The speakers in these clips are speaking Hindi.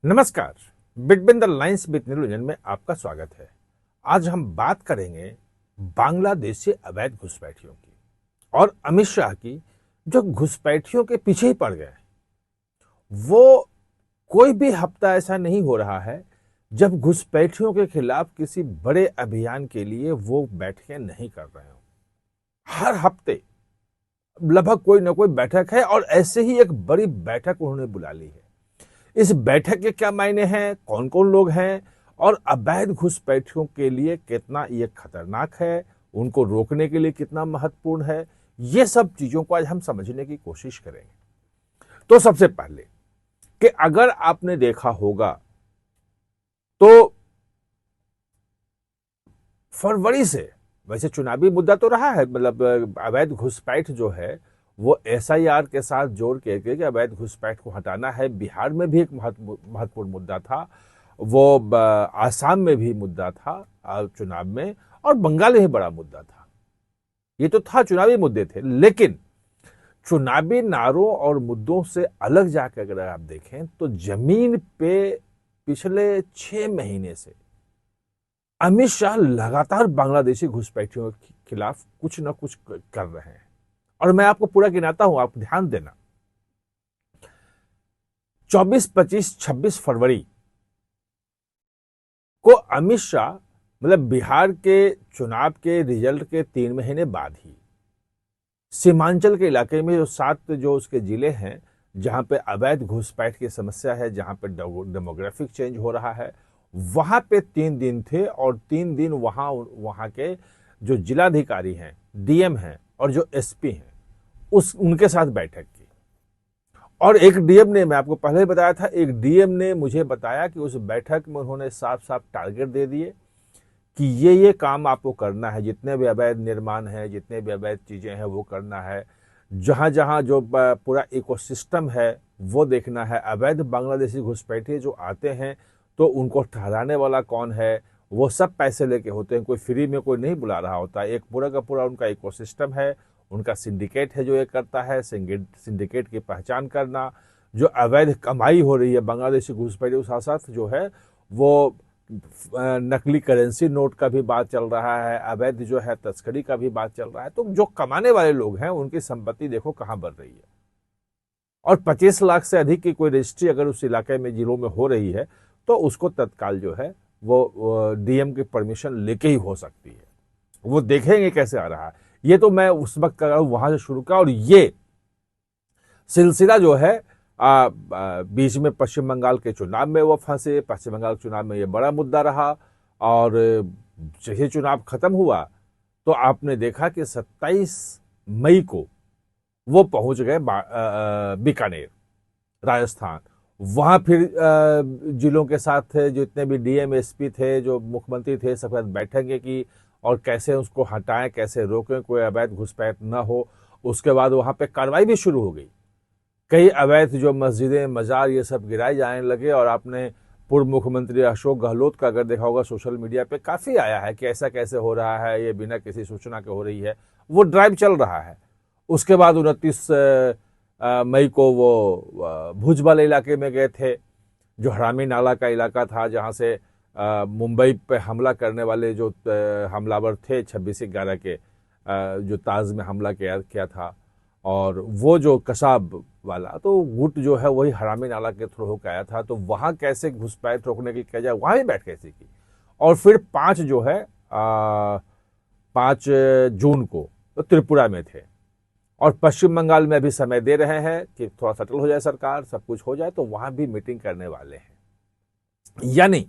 नमस्कार। Between the lines with Niranjan में आपका स्वागत है। आज हम बात करेंगे बांग्लादेश से अवैध घुसपैठियों की और अमित शाह की, जो घुसपैठियों के पीछे ही पड़ गए। वो कोई भी हफ्ता ऐसा नहीं हो रहा है जब घुसपैठियों के खिलाफ किसी बड़े अभियान के लिए वो बैठकें नहीं कर रहे हो। हर हफ्ते लगभग कोई ना कोई बैठक है और ऐसे ही एक बड़ी बैठक उन्होंने बुला ली है। इस बैठक के क्या मायने हैं, कौन कौन लोग हैं और अवैध घुसपैठियों के लिए कितना ये खतरनाक है, उनको रोकने के लिए कितना महत्वपूर्ण है, ये सब चीजों को आज हम समझने की कोशिश करेंगे। तो सबसे पहले कि अगर आपने देखा होगा तो फरवरी से वैसे चुनावी मुद्दा तो रहा है, मतलब अवैध घुसपैठ जो है वो एसआईआर के साथ जोड़ के कि अवैध घुसपैठ को हटाना है। बिहार में भी एक महत्वपूर्ण मुद्दा था, वो आसाम में भी मुद्दा था चुनाव में, और बंगाल में भी बड़ा मुद्दा था। ये तो था, चुनावी मुद्दे थे। लेकिन चुनावी नारों और मुद्दों से अलग जाकर अगर आप देखें तो जमीन पे पिछले 6 महीने से अमित शाह लगातार बांग्लादेशी घुसपैठियों के खिलाफ कुछ न कुछ कर रहे हैं। और मैं आपको पूरा गिनाता हूं, आप ध्यान देना। 24, 25, 26 फरवरी को अमित शाह, मतलब बिहार के चुनाव के रिजल्ट के 3 महीने बाद ही सीमांचल के इलाके में जो 7 जो उसके जिले हैं जहां पे अवैध घुसपैठ की समस्या है, जहां पे डेमोग्राफिक चेंज हो रहा है, वहां पे 3 दिन थे और 3 दिन वहां के जो जिलाधिकारी हैं, डीएम हैं और जो एसपी हैं उनके साथ बैठक की। और एक डीएम ने, मैं आपको पहले ही बताया था, एक डीएम ने मुझे बताया कि उस बैठक में उन्होंने साफ साफ टारगेट दे दिए कि ये काम आपको करना है, जितने भी अवैध निर्माण है, जितने भी अवैध चीजें हैं वो करना है, जहां जहां जो पूरा इकोसिस्टम है वो देखना है। अवैध बांग्लादेशी घुसपैठिए जो आते हैं तो उनको ठहराने वाला कौन है, वो सब पैसे लेके होते हैं, कोई फ्री में कोई नहीं बुला रहा होता। एक पूरा का पूरा उनका इकोसिस्टम है, उनका सिंडिकेट है जो ये करता है। सिंडिकेट की पहचान करना, जो अवैध कमाई हो रही है बांग्लादेशी घुसपैठियों के साथ साथ जो है वो नकली करेंसी नोट का भी बात चल रहा है, अवैध जो है तस्करी का भी बात चल रहा है। तो जो कमाने वाले लोग हैं उनकी संपत्ति देखो कहां बढ़ रही है। और 25 लाख से अधिक की कोई रजिस्ट्री अगर उस इलाके में, जिलों में हो रही है तो उसको तत्काल जो है वो डीएम की परमिशन लेके ही हो सकती है। वो देखेंगे कैसे आ रहा है। ये तो मैं उस वक्त कर रहा हूं, वहां से शुरू का। और ये सिलसिला जो है बीच में पश्चिम बंगाल के चुनाव में वो फंसे, पश्चिम बंगाल के चुनाव में ये बड़ा मुद्दा रहा। और जैसे चुनाव खत्म हुआ तो आपने देखा कि 27 मई को वो पहुंच गए बीकानेर, राजस्थान। वहां फिर जिलों के साथ थे, जितने भी डीएम एसपी थे, जो मुख्यमंत्री थे, सब साथ बैठकें की और कैसे उसको हटाएं, कैसे रोकें, कोई अवैध घुसपैठ न हो। उसके बाद वहां पे कार्रवाई भी शुरू हो गई। कई अवैध जो मस्जिदें, मजार, ये सब गिराए जाने लगे। और आपने पूर्व मुख्यमंत्री अशोक गहलोत का अगर देखा होगा, सोशल मीडिया पे काफी आया है कि ऐसा कैसे हो रहा है, ये बिना किसी सूचना के हो रही है। वो ड्राइव चल रहा है। उसके बाद 29 मई को वो भुज वाले इलाके में गए थे, जो हरामी नाला का इलाका था, जहां से मुंबई पे हमला करने वाले जो हमलावर थे 26/11 के, जो ताज में हमला किया था। और वो जो कसाब वाला, तो गुट जो है वही हरामी नाला के थ्रू होकर आया था। तो वहां कैसे घुसपैठ रोकने की किया जाए, वहां भी बैठ कैसे की। और फिर 5 जो है 5 जून को तो त्रिपुरा में थे। और पश्चिम बंगाल में अभी समय दे रहे हैं कि थोड़ा सेटल हो जाए सरकार, सब कुछ हो जाए, तो वहां भी मीटिंग करने वाले हैं। यानी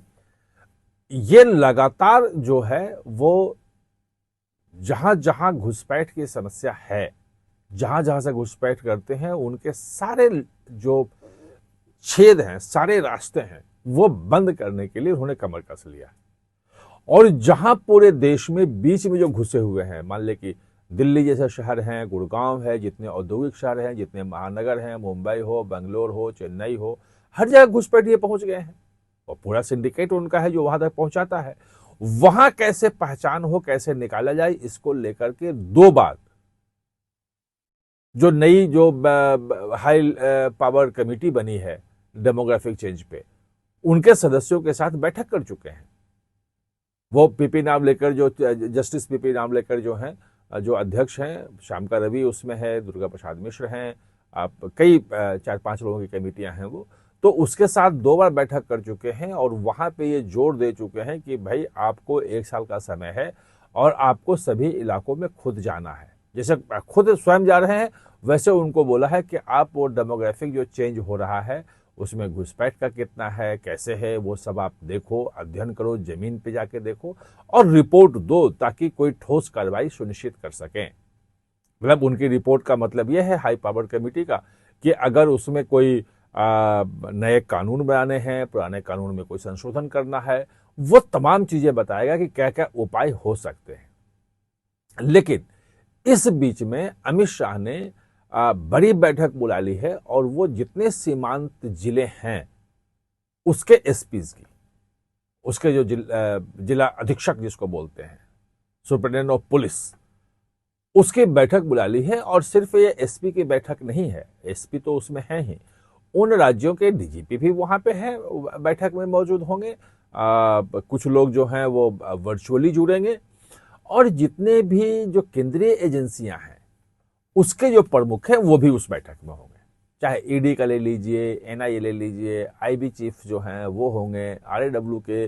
ये लगातार जो है वो जहां जहां घुसपैठ की समस्या है, जहां जहां से घुसपैठ करते हैं, उनके सारे जो छेद हैं, सारे रास्ते हैं, वो बंद करने के लिए उन्होंने कमर कस लिया। और जहां पूरे देश में बीच में जो घुसे हुए हैं, मान ले कि दिल्ली जैसे शहर हैं, गुड़गांव है, जितने औद्योगिक शहर हैं, जितने महानगर हैं, मुंबई हो, बेंगलोर हो, चेन्नई हो, हर जगह घुसपैठिए पहुंच गए हैं। और पूरा सिंडिकेट उनका है जो वहां तक पहुंचाता है। वहां कैसे पहचान हो, कैसे निकाला जाए, इसको लेकर के 2 बार जो नई जो हाई पावर कमेटी बनी है डेमोग्राफिक चेंज पे, उनके सदस्यों के साथ बैठक कर चुके हैं। वो पीपी नाम लेकर, जो जस्टिस पीपी नाम लेकर जो हैं, जो अध्यक्ष हैं, श्याम का रवि उसमें है, दुर्गा प्रसाद मिश्र हैं, आप कई 4-5 लोगों की कमेटियां हैं वो, तो उसके साथ 2 बार बैठक कर चुके हैं और वहां पे ये जोर दे चुके हैं कि भाई आपको 1 साल का समय है और आपको सभी इलाकों में खुद जाना है। जैसे खुद स्वयं जा रहे हैं वैसे उनको बोला है कि आप वो डेमोग्राफिक जो चेंज हो रहा है उसमें घुसपैठ का कितना है, कैसे है, वो सब आप देखो, अध्ययन करो, जमीन पे जाके देखो और रिपोर्ट दो ताकि कोई ठोस कार्रवाई सुनिश्चित कर सकें। मतलब उनकी रिपोर्ट का मतलब यह है हाई पावर कमेटी का कि अगर उसमें कोई नए कानून बनाने हैं, पुराने कानून में कोई संशोधन करना है, वो तमाम चीजें बताएगा कि क्या क्या उपाय हो सकते हैं। लेकिन इस बीच में अमित शाह ने बड़ी बैठक बुला ली है और वो जितने सीमांत जिले हैं उसके एसपीज की, उसके जो जिला अधीक्षक जिसको बोलते हैं, सुपरिटेंडेंट ऑफ पुलिस, उसकी बैठक बुला ली है। और सिर्फ ये एसपी की बैठक नहीं है, एसपी तो उसमें है ही, उन राज्यों के डीजीपी भी वहां पे है, बैठक में मौजूद होंगे। कुछ लोग जो हैं वो वर्चुअली जुड़ेंगे और जितने भी जो केंद्रीय एजेंसियां हैं उसके जो प्रमुख हैं वो भी उस बैठक में होंगे। चाहे ईडी का ले लीजिए, एनआईए ले लीजिए, आईबी चीफ जो हैं वो होंगे, आरएडब्ल्यू के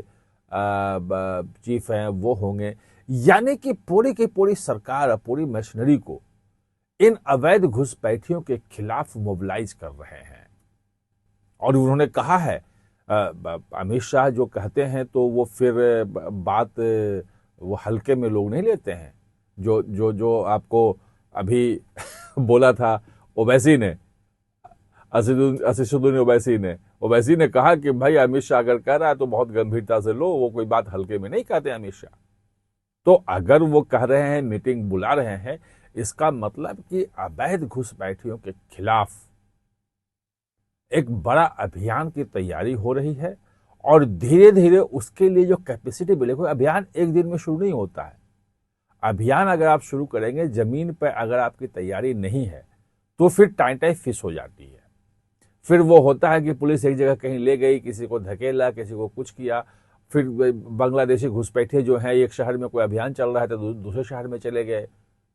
चीफ हैं वो होंगे। यानी कि पूरी की पूरी सरकार, पूरी मशीनरी को इन अवैध घुसपैठियों के खिलाफ मोबिलाइज कर रहे हैं। और उन्होंने कहा है, अमित शाह जो कहते हैं तो वो फिर बात वो हल्के में लोग नहीं लेते हैं। जो जो जो आपको अभी बोला था ओवैसी ने, असदुद्दीन ओवैसी ने कहा कि भाई अमित शाह अगर कह रहा है तो बहुत गंभीरता से लो, वो कोई बात हल्के में नहीं कहते अमित शाह। तो अगर वो कह रहे हैं, मीटिंग बुला रहे हैं, इसका मतलब कि अवैध घुसपैठियों के खिलाफ एक बड़ा अभियान की तैयारी हो रही है। और धीरे धीरे उसके लिए जो कैपेसिटी बिल्डिंग, अभियान एक दिन में शुरू नहीं होता है। अभियान अगर आप शुरू करेंगे, जमीन पर अगर आपकी तैयारी नहीं है तो फिर टाइम फिश हो जाती है। फिर वो होता है कि पुलिस एक जगह कहीं ले गई, किसी को धकेला, किसी को कुछ किया, फिर बांग्लादेशी घुसपैठे जो है एक शहर में कोई अभियान चल रहा है तो दूसरे शहर में चले गए।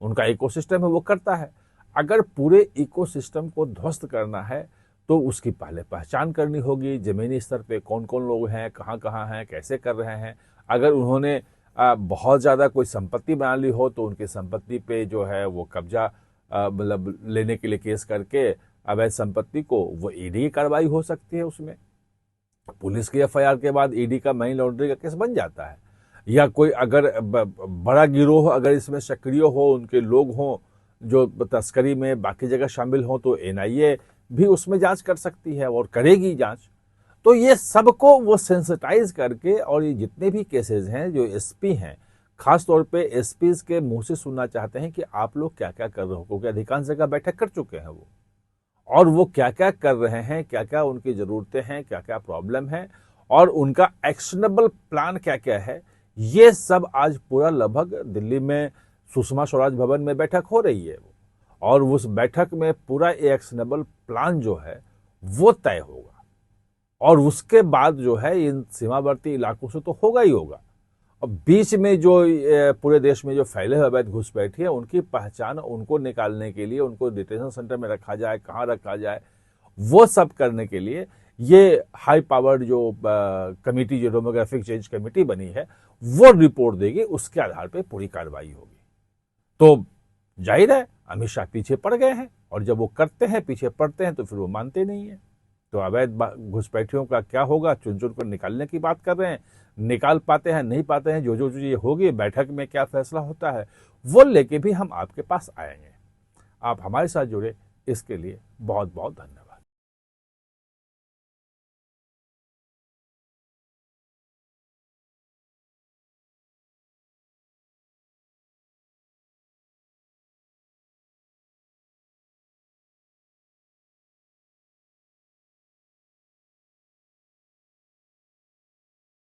उनका इकोसिस्टम है, वो करता है। अगर पूरे इकोसिस्टम को ध्वस्त करना है तो उसकी पहले पहचान करनी होगी, जमीनी स्तर पे कौन कौन लोग हैं, कहाँ कहाँ हैं, कैसे कर रहे हैं। अगर उन्होंने बहुत ज़्यादा कोई संपत्ति बना ली हो तो उनकी संपत्ति पे जो है वो कब्जा मतलब लेने के लिए केस करके अवैध संपत्ति को, वो ईडी की कार्रवाई हो सकती है। उसमें पुलिस की एफआईआर के बाद ईडी का मनी लॉन्ड्रिंग का केस बन जाता है। या कोई अगर बड़ा गिरोह अगर इसमें सक्रिय हो, उनके लोग हों जो तस्करी में बाकी जगह शामिल हों, तो एनआईए भी उसमें जांच कर सकती है और करेगी जांच। तो ये सबको वो सेंसिटाइज करके, और ये जितने भी केसेस हैं, जो एसपी हैं, खास तौर पे एसपीज के मुंह से सुनना चाहते हैं कि आप लोग क्या क्या कर रहे हो, क्योंकि अधिकांश जगह बैठक कर चुके हैं वो, और वो क्या क्या कर रहे हैं, क्या क्या उनकी जरूरतें हैं, क्या क्या प्रॉब्लम है और उनका एक्शनेबल प्लान क्या क्या है। ये सब आज पूरा लगभग दिल्ली में सुषमा स्वराज भवन में बैठक हो रही है और उस बैठक में पूरा एक्शनेबल प्लान जो है वो तय होगा। और उसके बाद जो है इन सीमावर्ती इलाकों से तो होगा ही होगा। और बीच में जो पूरे देश में जो फैले हुए अवैध घुसपैठी है, उनकी पहचान, उनको निकालने के लिए, उनको डिटेंशन सेंटर में रखा जाए, कहाँ रखा जाए, वो सब करने के लिए ये हाई पावर्ड जो कमेटी, जो डेमोग्राफिक चेंज कमेटी बनी है, वो रिपोर्ट देगी। उसके आधार पर पूरी कार्रवाई होगी। तो जाहिर है अमित शाह पीछे पड़ गए हैं, और जब वो करते हैं, पीछे पड़ते हैं, तो फिर वो मानते नहीं है। तो अवैध घुसपैठियों का क्या होगा, चुन चुन कर निकालने की बात कर रहे हैं। निकाल पाते हैं, नहीं पाते हैं, जो जो चीजें होगी, बैठक में क्या फैसला होता है वो लेके भी हम आपके पास आएंगे। आप हमारे साथ जुड़े, इसके लिए बहुत बहुत धन्यवाद।